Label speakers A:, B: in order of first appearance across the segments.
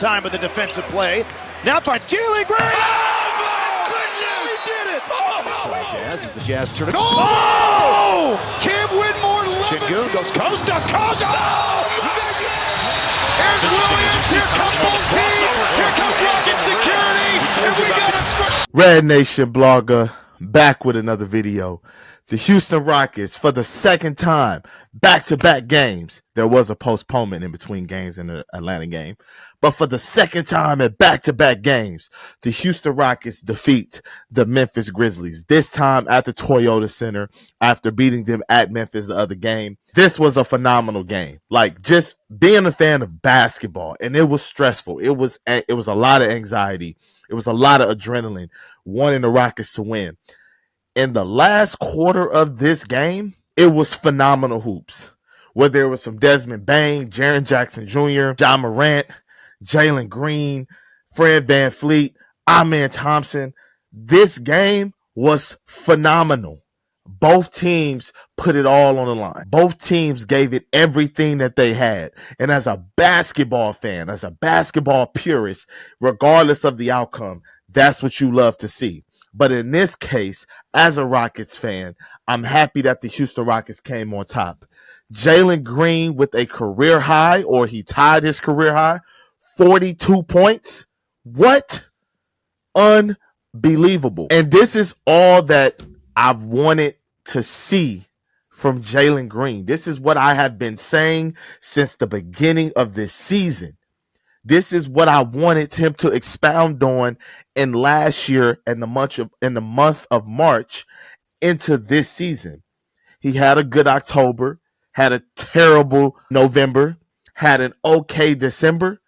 A: time with the defensive play. Now finds Jalen Green.
B: Oh, my goodness!
A: He did it!
B: Oh!
A: The Jazz turn it. Oh! Cam Whitmore.
B: Şengün goes coast to coast. Oh!
A: Here's Williams. Here comes both teams. Here comes Rocket Security. And we got a score.
C: RedNationBlogga back with another video. The Houston Rockets, for the second time, back-to-back games. There was a postponement in between games in the Atlanta game. But for the second time at back-to-back games, the Houston Rockets defeat the Memphis Grizzlies. This time at the Toyota Center after beating them at Memphis the other game. This was a phenomenal game. Like, just being a fan of basketball, and it was stressful. It was a lot of anxiety. It was a lot of adrenaline wanting the Rockets to win. In the last quarter of this game, it was phenomenal hoops. Whether it was some Desmond Bain, Jaren Jackson Jr., Ja Morant, Jalen Green, Fred VanVleet, Amen Thompson. This game was phenomenal. Both teams put it all on the line. Both teams gave it everything that they had. And as a basketball fan, as a basketball purist, regardless of the outcome, that's what you love to see. But in this case, as a Rockets fan, I'm happy that the Houston Rockets came on top. Jalen Green with a career high, or he tied his career high, 42 points. What? Unbelievable. And this is all that I've wanted to see from Jalen Green. This is what I have been saying since the beginning of this season. This is what I wanted him to expound on in last year in the month of March into this season. He had a good October, had a terrible November, had an okay December,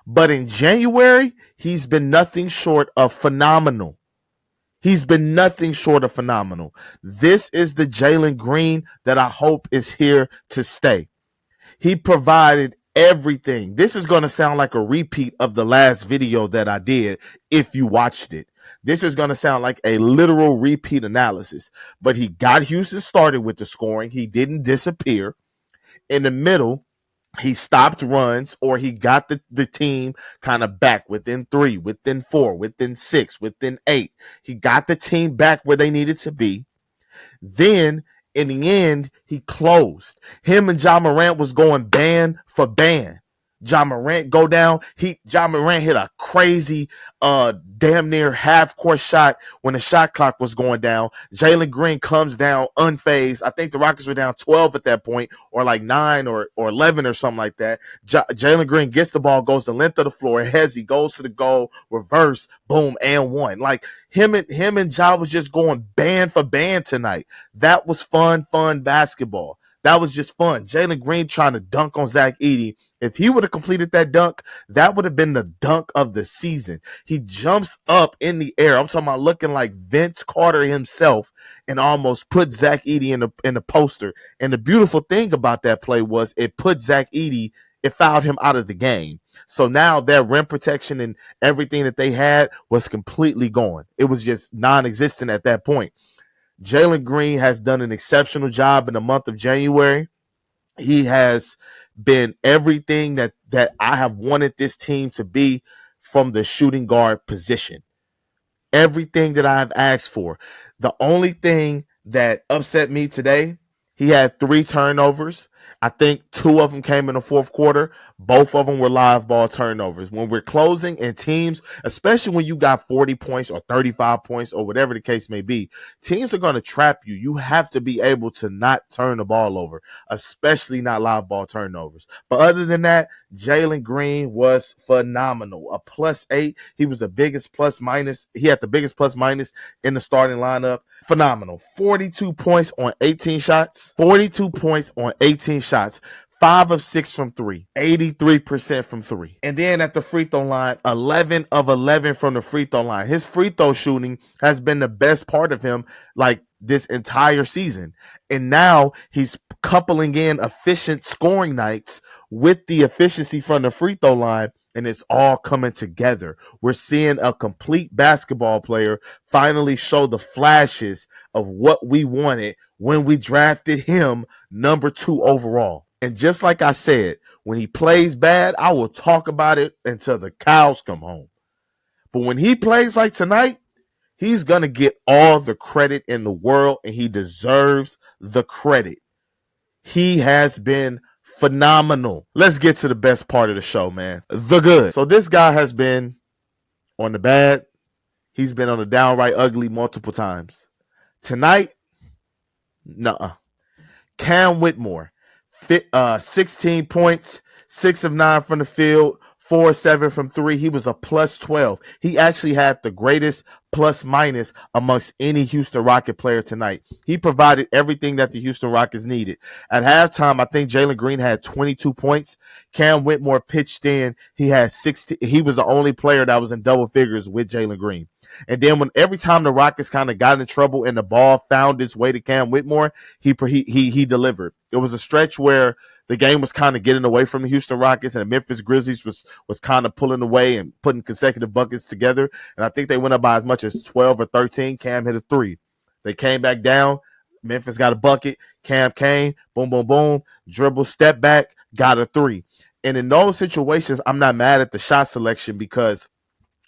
C: but in January, he's been nothing short of phenomenal. He's been nothing short of phenomenal. This is the Jalen Green that I hope is here to stay. He provided everything. This is going to sound like a repeat of the last video that I did if you watched it. This is going to sound like a literal repeat analysis. But he got Houston started with the scoring. He didn't disappear. In the middle, he stopped runs, or he got the team kind of back within 3, within 4, within 6, within 8. He got the team back where they needed to be. Then in the end, he closed. Him and Ja Morant was going band for band. Ja Morant go down. Ja Morant hit a crazy damn near half-court shot when the shot clock was going down. Jalen Green comes down unfazed. I think the Rockets were down 12 at that point, or like 9 or 11 or something like that. Jalen Green gets the ball, goes the length of the floor, he goes to the goal, reverse, boom, and one. Like him and Ja was just going band for band tonight. That was fun basketball. That was just fun. Jalen Green trying to dunk on Zach Edey. If he would have completed that dunk, that would have been the dunk of the season. He jumps up in the air. I'm talking about looking like Vince Carter himself, and almost put Zach Edey in the poster. And the beautiful thing about that play was it put Zach Edey, it fouled him out of the game. So now their rim protection and everything that they had was completely gone. It was just non-existent at that point. Jalen Green has done an exceptional job in the month of January. He has been everything that I have wanted this team to be from the shooting guard position. Everything that I have asked for. The only thing that upset me today, he had 3 turnovers. I think 2 of them came in the fourth quarter. Both of them were live ball turnovers. When we're closing in teams, especially when you got 40 points or 35 points or whatever the case may be, teams are going to trap you. You have to be able to not turn the ball over, especially not live ball turnovers. But other than that, Jalen Green was phenomenal. A +8. He was the biggest plus minus. He had the biggest plus minus in the starting lineup. Phenomenal. 42 points on 18 shots. 42 points on 18 shots. 5 of 6 from 3, 83% from 3. And then at the free throw line, 11 of 11 from the free throw line. His free throw shooting has been the best part of him like this entire season. And now he's coupling in efficient scoring nights with the efficiency from the free throw line, and it's all coming together. We're seeing a complete basketball player finally show the flashes of what we wanted when we drafted him number 2 overall. And just like I said, When he plays bad, I will talk about it until the cows come home. But when he plays like tonight, he's going to get all the credit in the world, and he deserves the credit. He has been phenomenal. Let's get to the best part of the show, man. The good. So this guy has been on the bad. He's been on the downright ugly multiple times. Tonight, nuh-uh. Cam Whitmore, 16 points, 6 of 9 from the field, 4 of 7 from 3. He was a plus 12. He actually had the greatest plus minus amongst any Houston Rocket player tonight. He provided everything that the Houston Rockets needed. At halftime, I think Jalen Green had 22 points. Cam Whitmore pitched in. He had 16. He was the only player that was in double figures with Jalen Green. And then every time the Rockets kind of got in trouble and the ball found its way to Cam Whitmore, he delivered. It was a stretch where the game was kind of getting away from the Houston Rockets, and the Memphis Grizzlies was kind of pulling away and putting consecutive buckets together. And I think they went up by as much as 12 or 13. Cam hit a 3. They came back down. Memphis got a bucket. Cam came, boom, boom, boom, dribble, step back, got a 3. And in those situations, I'm not mad at the shot selection, because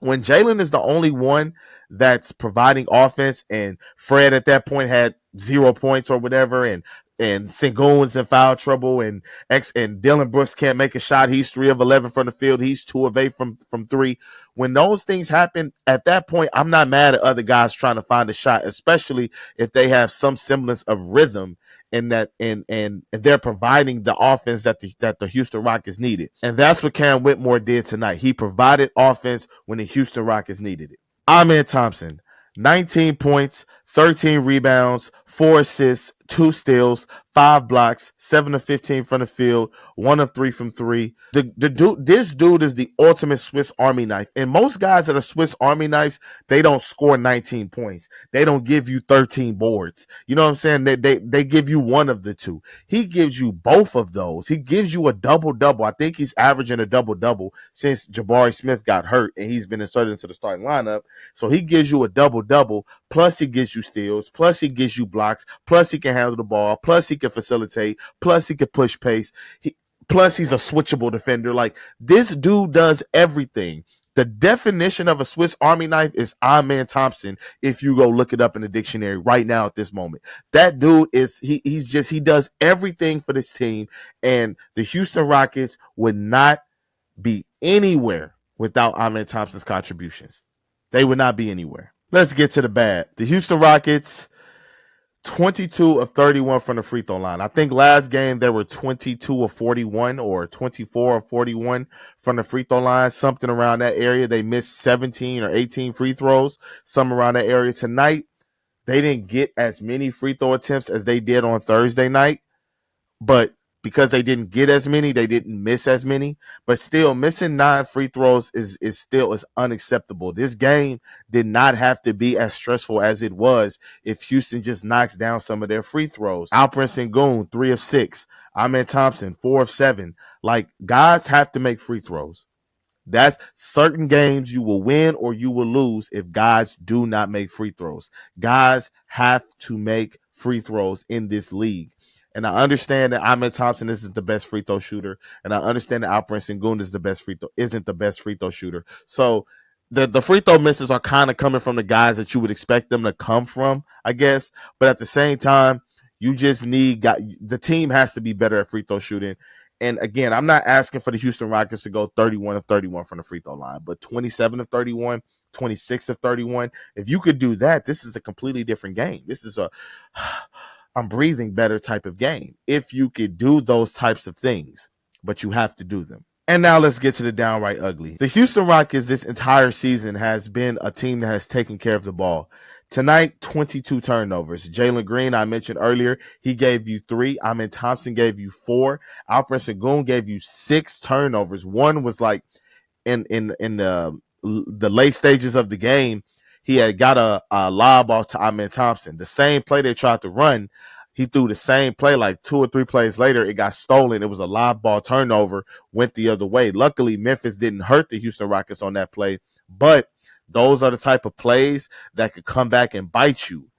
C: when Jalen is the only one that's providing offense, and Fred at that point had 0 points or whatever, and Sengun's in foul trouble, and Dylan Brooks can't make a shot. He's 3 of 11 from the field. He's 2 of 8 from 3. When those things happen, at that point, I'm not mad at other guys trying to find a shot, especially if they have some semblance of rhythm and that and they're providing the offense that the Houston Rockets needed. And that's what Cam Whitmore did tonight. He provided offense when the Houston Rockets needed it. Amen Thompson, 19 points, 13 rebounds, 4 assists, 2 steals, 5 blocks, 7 of 15 from the field, 1 of 3 from 3. This dude is the ultimate Swiss Army knife. And most guys that are Swiss Army knives, they don't score 19 points. They don't give you 13 boards. You know what I'm saying? They give you one of the two. He gives you both of those. He gives you a double-double. I think he's averaging a double-double since Jabari Smith got hurt and he's been inserted into the starting lineup. So he gives you a double-double, plus he gives you steals, plus he gives you blocks, plus he can handle the ball, plus he can facilitate, plus he can push pace, plus he's a switchable defender. Like, this dude does everything. The definition of a Swiss Army knife is Amen Thompson. If you go look it up in the dictionary right now at this moment, that dude is he does everything for this team, and the Houston Rockets would not be anywhere without Amen Thompson's contributions. They would not be anywhere. Let's get to the bad. The Houston Rockets, 22 of 31 from the free throw line. I think last game they were 22 of 41 or 24 of 41 from the free throw line, something around that area. They missed 17 or 18 free throws, some around that area. Tonight, they didn't get as many free throw attempts as they did on Thursday night, but because they didn't get as many, they didn't miss as many. But still, missing 9 free throws is still unacceptable. This game did not have to be as stressful as it was if Houston just knocks down some of their free throws. Alperen Sengun, 3 of 6. Amen Thompson, 4 of 7. Like, guys have to make free throws. That's certain games you will win or you will lose if guys do not make free throws. Guys have to make free throws in this league. And I understand that Amen Thompson isn't the best free throw shooter, and I understand that Alperen Sengun isn't the best free throw shooter. So the free throw misses are kind of coming from the guys that you would expect them to come from, I guess. But at the same time, you just need the team has to be better at free throw shooting. And again, I'm not asking for the Houston Rockets to go 31 of 31 from the free throw line, but 27 of 31, 26 of 31. If you could do that, this is a completely different game. This is I'm breathing better type of game if you could do those types of things, but you have to do them. And now let's get to the downright ugly. The Houston Rockets this entire season has been a team that has taken care of the ball. Tonight, 22 turnovers. Jalen Green, I mentioned earlier, he gave you 3. Amen Thompson gave you 4. Alperen Sengun gave you 6 turnovers. One was like in the late stages of the game. He had got a lob off to Amen Thompson. The same play they tried to run, he threw the same play like 2 or 3 plays later. It got stolen. It was a lob ball turnover, went the other way. Luckily, Memphis didn't hurt the Houston Rockets on that play, but those are the type of plays that could come back and bite you.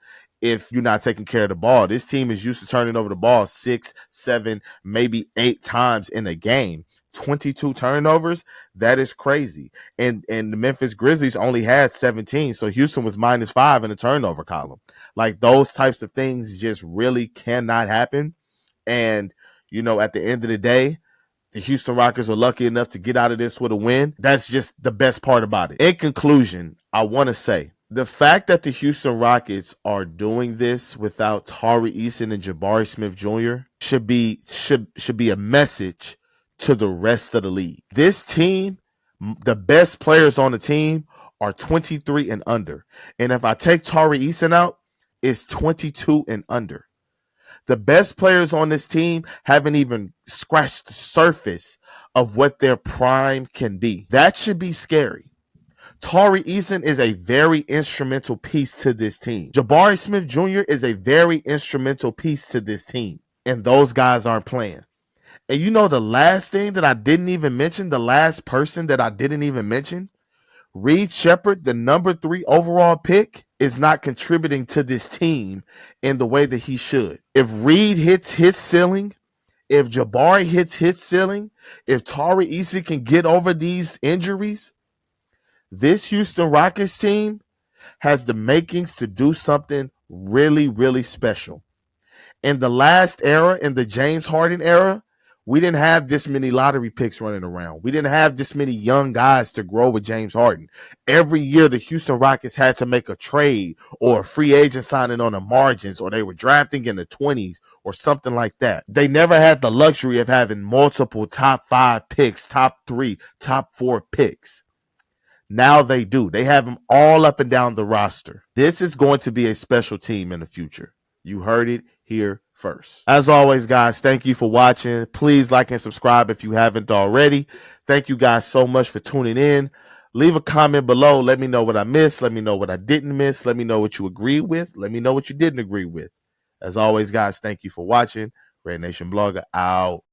C: if you're not taking care of the ball. This team is used to turning over the ball 6, 7, maybe 8 times in a game. 22 turnovers, that is crazy. And the Memphis Grizzlies only had 17, so Houston was -5 in the turnover column. Like, those types of things just really cannot happen. And, you know, at the end of the day, the Houston Rockets were lucky enough to get out of this with a win. That's just the best part about it. In conclusion, I want to say the fact that the Houston Rockets are doing this without Tari Eason and Jabari Smith Jr. should be a message to the rest of the league. This team, the best players on the team are 23 and under. And if I take Tari Eason out, it's 22 and under. The best players on this team haven't even scratched the surface of what their prime can be. That should be scary. Tari Eason is a very instrumental piece to this team. Jabari Smith Jr. is a very instrumental piece to this team. And those guys aren't playing. And you know the last thing that I didn't even mention, the last person that I didn't even mention, Reed Shepherd, the number 3 overall pick, is not contributing to this team in the way that he should. If Reed hits his ceiling, if Jabari hits his ceiling, if Tari Eason can get over these injuries, this Houston Rockets team has the makings to do something really, really special. In the last era, in the James Harden era, we didn't have this many lottery picks running around. We didn't have this many young guys to grow with James Harden. Every year, the Houston Rockets had to make a trade or a free agent signing on the margins, or they were drafting in the 20s or something like that. They never had the luxury of having multiple top 5 picks, top 3, top 4 picks. Now they do. They have them all up and down the roster. This is going to be a special team in the future. You heard it here first. As always, guys, thank you for watching. Please like and subscribe if you haven't already. Thank you guys so much for tuning in. Leave a comment below. Let me know what I missed. Let me know what I didn't miss. Let me know what you agree with. Let me know what you didn't agree with. As always, guys, thank you for watching. RedNationBlogga out.